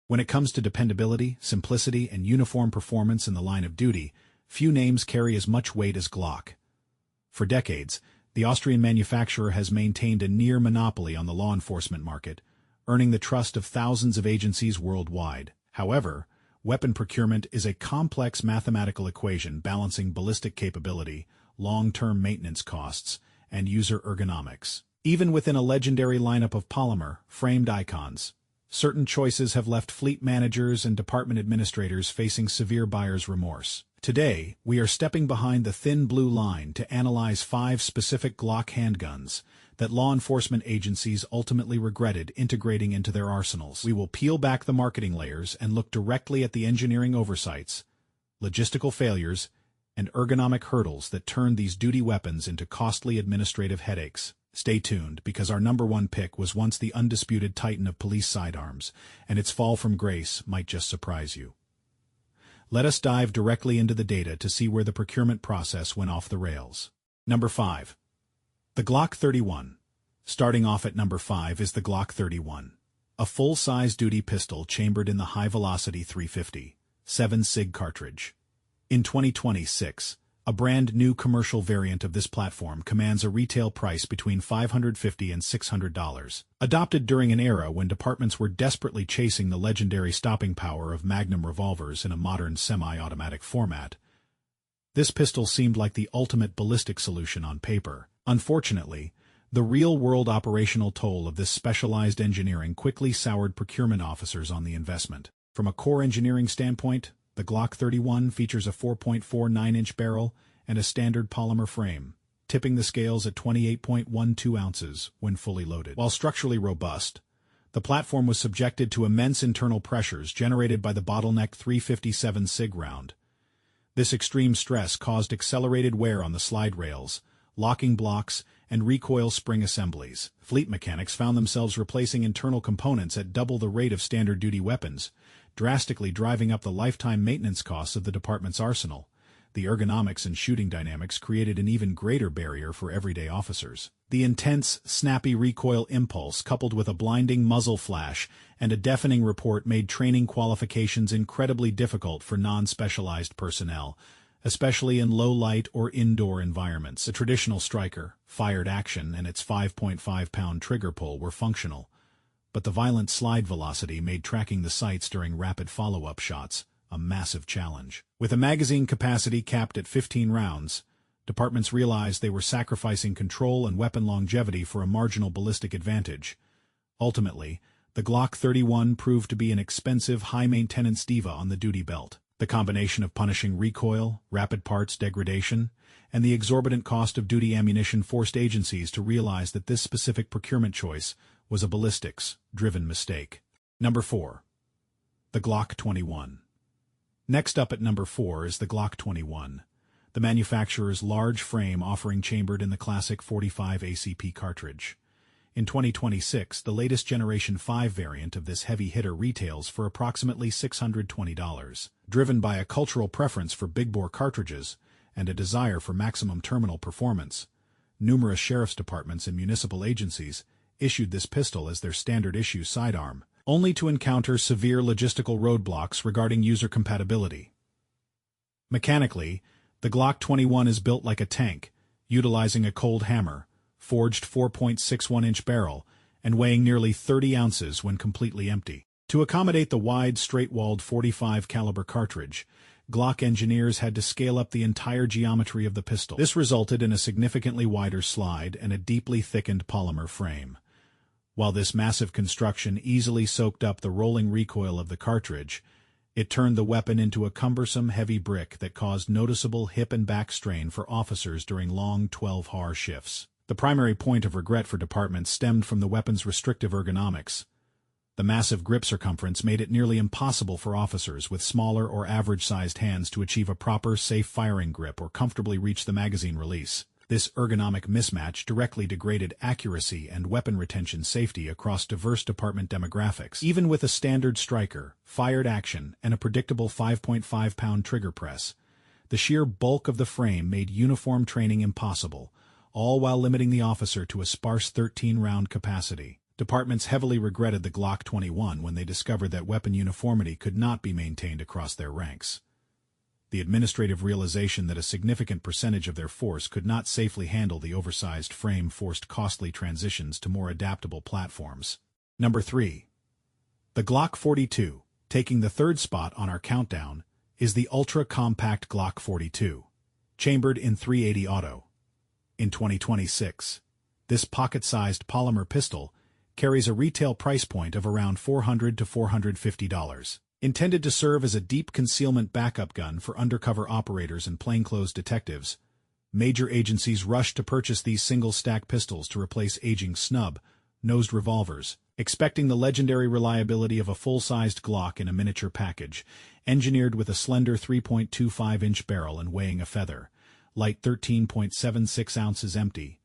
When it comes to dependability, simplicity, and uniform performance in the line of duty, few names carry as much weight as Glock. For decades, the Austrian manufacturer has maintained a near monopoly on the law enforcement market, earning the trust of thousands of agencies worldwide. However, weapon procurement is a complex mathematical equation balancing ballistic capability, long-term maintenance costs, and user ergonomics. Even within a legendary lineup of polymer, framed icons, certain choices have left fleet managers and department administrators facing severe buyer's remorse. Today, we are stepping behind the thin blue line to analyze 5 specific Glock handguns that law enforcement agencies ultimately regretted integrating into their arsenals. We will peel back the marketing layers and look directly at the engineering oversights, logistical failures, and ergonomic hurdles that turned these duty weapons into costly administrative headaches. Stay tuned, because our number 1 pick was once the undisputed titan of police sidearms, and its fall from grace might just surprise you. Let us dive directly into the data to see where the procurement process went off the rails. Number 5. The Glock 31. Starting off at number 5 is the Glock 31, a full-size duty pistol chambered in the high-velocity 350, 7 SIG cartridge. In 2026, a brand-new commercial variant of this platform commands a retail price between $550 and $600. Adopted during an era when departments were desperately chasing the legendary stopping power of Magnum revolvers in a modern semi-automatic format, this pistol seemed like the ultimate ballistic solution on paper. Unfortunately, the real-world operational toll of this specialized engineering quickly soured procurement officers on the investment. From a core engineering standpoint, the Glock 31 features a 4.49-inch barrel and a standard polymer frame, tipping the scales at 28.12 ounces when fully loaded. While structurally robust, the platform was subjected to immense internal pressures generated by the bottleneck 357 SIG round. This extreme stress caused accelerated wear on the slide rails, locking blocks, and recoil spring assemblies. Fleet mechanics found themselves replacing internal components at double the rate of standard-duty weapons, drastically driving up the lifetime maintenance costs of the department's arsenal. The ergonomics and shooting dynamics created an even greater barrier for everyday officers. The intense, snappy recoil impulse, coupled with a blinding muzzle flash and a deafening report, made training qualifications incredibly difficult for non-specialized personnel, especially in low-light or indoor environments. The traditional striker, fired action, and its 5.5-pound trigger pull were functional, but the violent slide velocity made tracking the sights during rapid follow-up shots a massive challenge. With a magazine capacity capped at 15 rounds, departments realized they were sacrificing control and weapon longevity for a marginal ballistic advantage. Ultimately, the Glock 31 proved to be an expensive, high-maintenance diva on the duty belt. The combination of punishing recoil, rapid parts degradation, and the exorbitant cost of duty ammunition forced agencies to realize that this specific procurement choice was a ballistics-driven mistake. Number 4. The Glock 21. Next up at number 4 is the Glock 21, the manufacturer's large frame offering chambered in the classic 45 ACP cartridge. In 2026, the latest Generation 5 variant of this heavy hitter retails for approximately $620. Driven by a cultural preference for big-bore cartridges and a desire for maximum terminal performance, numerous sheriff's departments and municipal agencies issued this pistol as their standard-issue sidearm, only to encounter severe logistical roadblocks regarding user compatibility. Mechanically, the Glock 21 is built like a tank, utilizing a cold hammer, forged 4.61-inch barrel, and weighing nearly 30 ounces when completely empty. To accommodate the wide, straight-walled 45 caliber cartridge, Glock engineers had to scale up the entire geometry of the pistol. This resulted in a significantly wider slide and a deeply thickened polymer frame. While this massive construction easily soaked up the rolling recoil of the cartridge, it turned the weapon into a cumbersome, heavy brick that caused noticeable hip and back strain for officers during long 12-hour shifts. The primary point of regret for departments stemmed from the weapon's restrictive ergonomics. The massive grip circumference made it nearly impossible for officers with smaller or average-sized hands to achieve a proper, safe firing grip or comfortably reach the magazine release. This ergonomic mismatch directly degraded accuracy and weapon retention safety across diverse department demographics. Even with a standard striker, fired action, and a predictable 5.5-pound trigger press, the sheer bulk of the frame made uniform training impossible, all while limiting the officer to a sparse 13-round capacity. departments heavily regretted the Glock 21 when they discovered that weapon uniformity could not be maintained across their ranks. The administrative realization that a significant percentage of their force could not safely handle the oversized frame forced costly transitions to more adaptable platforms. Number 3. The Glock 42, taking the third spot on our countdown, is the ultra-compact Glock 42, chambered in .380 auto. In 2026, this pocket-sized polymer pistol carries a retail price point of around $400 to $450. Intended to serve as a deep concealment backup gun for undercover operators and plainclothes detectives, major agencies rushed to purchase these single-stack pistols to replace aging snub-nosed revolvers, expecting the legendary reliability of a full-sized Glock in a miniature package, engineered with a slender 3.25-inch barrel and weighing a feather, light 13.76 ounces empty.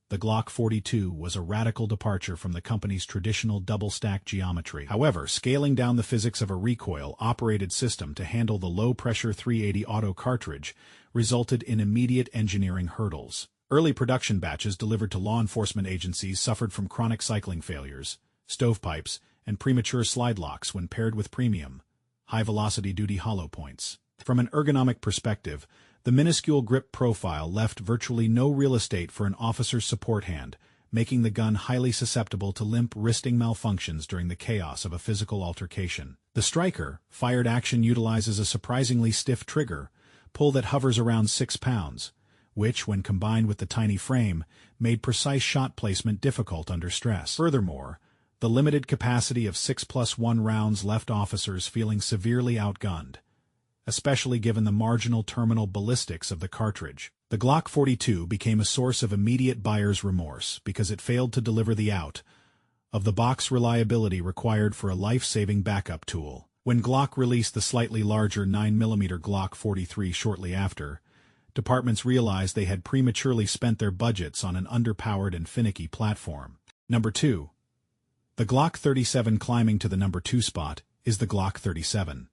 The Glock 42 was a radical departure from the company's traditional double-stack geometry. However, scaling down the physics of a recoil-operated system to handle the low-pressure .380 auto cartridge resulted in immediate engineering hurdles. Early production batches delivered to law enforcement agencies suffered from chronic cycling failures, stovepipes, and premature slide locks when paired with premium, high-velocity duty hollow points. From an ergonomic perspective, the minuscule grip profile left virtually no real estate for an officer's support hand, making the gun highly susceptible to limp wristing malfunctions during the chaos of a physical altercation. The striker, fired action utilizes a surprisingly stiff trigger, pull that hovers around 6 pounds, which, when combined with the tiny frame, made precise shot placement difficult under stress. Furthermore, the limited capacity of 6+1 rounds left officers feeling severely outgunned, especially given the marginal terminal ballistics of the cartridge. The Glock 42 became a source of immediate buyer's remorse because it failed to deliver the out-of-the-box reliability required for a life-saving backup tool. When Glock released the slightly larger 9mm Glock 43 shortly after, departments realized they had prematurely spent their budgets on an underpowered and finicky platform. Number 2. The Glock 37 climbing to the number 2 spot is the Glock 37.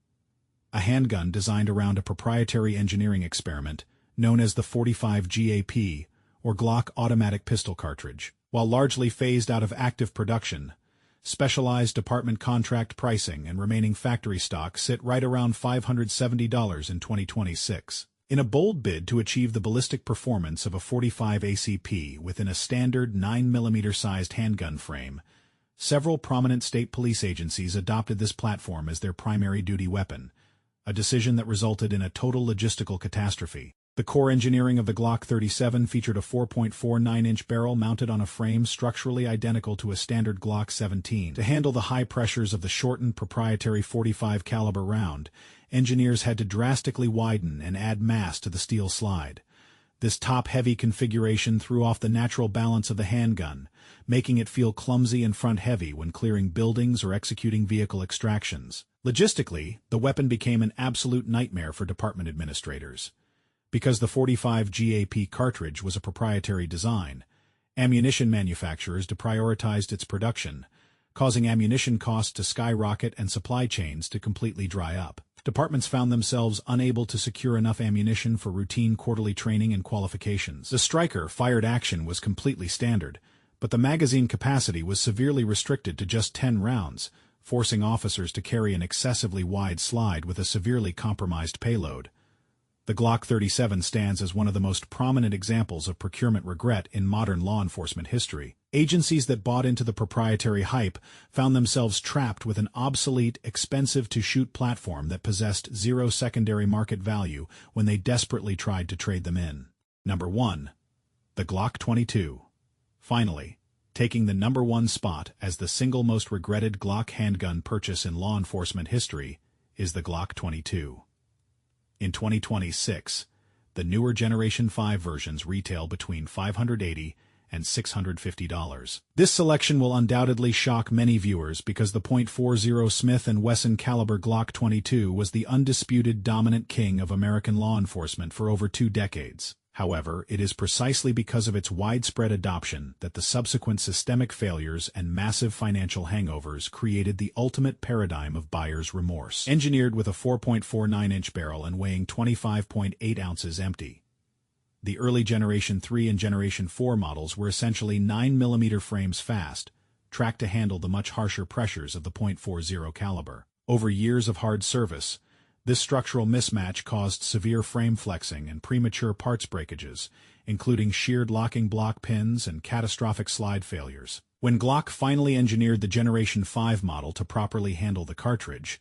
A handgun designed around a proprietary engineering experiment known as the 45 GAP, or Glock automatic pistol cartridge. While largely phased out of active production, specialized department contract pricing and remaining factory stock sit right around $570 in 2026. In a bold bid to achieve the ballistic performance of a 45 ACP within a standard 9mm sized handgun frame, several prominent state police agencies adopted this platform as their primary duty weapon, a decision that resulted in a total logistical catastrophe. The core engineering of the Glock 37 featured a 4.49-inch barrel mounted on a frame structurally identical to a standard Glock 17. To handle the high pressures of the shortened proprietary 45 caliber round, engineers had to drastically widen and add mass to the steel slide. This top-heavy configuration threw off the natural balance of the handgun, making it feel clumsy and front-heavy when clearing buildings or executing vehicle extractions. Logistically, the weapon became an absolute nightmare for department administrators. Because the 45 GAP cartridge was a proprietary design, ammunition manufacturers deprioritized its production, causing ammunition costs to skyrocket and supply chains to completely dry up. Departments found themselves unable to secure enough ammunition for routine quarterly training and qualifications. The striker fired action was completely standard, but the magazine capacity was severely restricted to just 10 rounds, forcing officers to carry an excessively wide slide with a severely compromised payload. The Glock 37 stands as one of the most prominent examples of procurement regret in modern law enforcement history. Agencies that bought into the proprietary hype found themselves trapped with an obsolete, expensive-to-shoot platform that possessed zero secondary market value when they desperately tried to trade them in. Number 1. The Glock 22. Finally, taking the number 1 spot as the single most regretted Glock handgun purchase in law enforcement history is the Glock 22. In 2026, the newer Generation 5 versions retail between $580 and $650. This selection will undoubtedly shock many viewers because the .40 Smith & Wesson caliber Glock 22 was the undisputed dominant king of American law enforcement for over 2 decades. However, it is precisely because of its widespread adoption that the subsequent systemic failures and massive financial hangovers created the ultimate paradigm of buyer's remorse. Engineered with a 4.49-inch barrel and weighing 25.8 ounces empty, the early Generation 3 and Generation 4 models were essentially 9mm frames fast, tracked to handle the much harsher pressures of the .40 caliber. Over years of hard service, this structural mismatch caused severe frame flexing and premature parts breakages, including sheared locking block pins and catastrophic slide failures. When Glock finally engineered the Generation 5 model to properly handle the cartridge,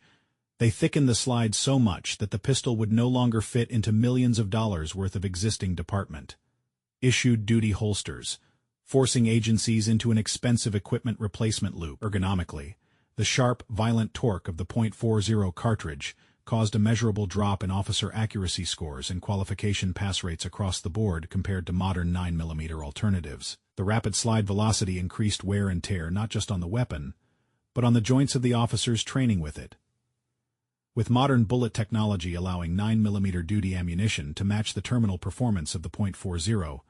they thickened the slide so much that the pistol would no longer fit into millions of dollars worth of existing department-issued duty holsters, forcing agencies into an expensive equipment replacement loop. Ergonomically, the sharp, violent torque of the .40 cartridge caused a measurable drop in officer accuracy scores and qualification pass rates across the board compared to modern 9mm alternatives. The rapid slide velocity increased wear and tear not just on the weapon, but on the joints of the officers training with it. With modern bullet technology allowing 9mm duty ammunition to match the terminal performance of the .40,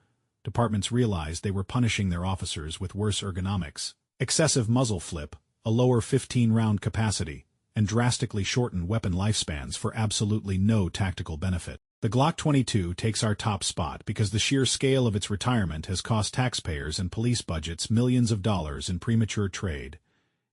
departments realized they were punishing their officers with worse ergonomics, excessive muzzle flip, a lower 15-round capacity, and drastically shortened weapon lifespans for absolutely no tactical benefit. The Glock 22 takes our top spot because the sheer scale of its retirement has cost taxpayers and police budgets millions of dollars in premature trade,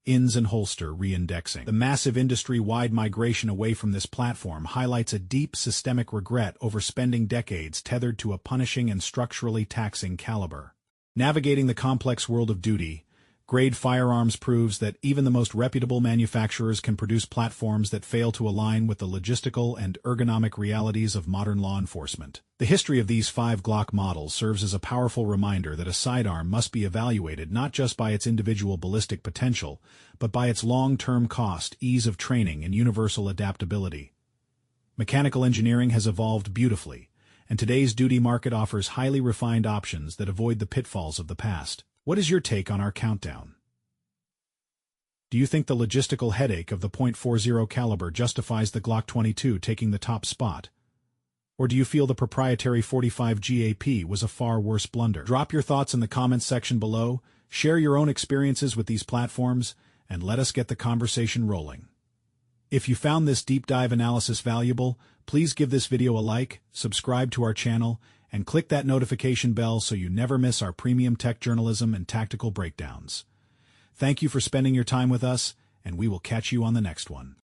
ins and holster reindexing. The massive industry-wide migration away from this platform highlights a deep systemic regret over spending decades tethered to a punishing and structurally taxing caliber. Navigating the complex world of duty, Grade Firearms proves that even the most reputable manufacturers can produce platforms that fail to align with the logistical and ergonomic realities of modern law enforcement. The history of these 5 Glock models serves as a powerful reminder that a sidearm must be evaluated not just by its individual ballistic potential, but by its long-term cost, ease of training, and universal adaptability. Mechanical engineering has evolved beautifully, and today's duty market offers highly refined options that avoid the pitfalls of the past. What is your take on our countdown? Do you think the logistical headache of the .40 caliber justifies the Glock 22 taking the top spot? Or do you feel the proprietary 45 GAP was a far worse blunder? Drop your thoughts in the comments section below, share your own experiences with these platforms, and let us get the conversation rolling. If you found this deep dive analysis valuable, please give this video a like, subscribe to our channel, and click that notification bell so you never miss our premium tech journalism and tactical breakdowns. Thank you for spending your time with us, and we will catch you on the next one.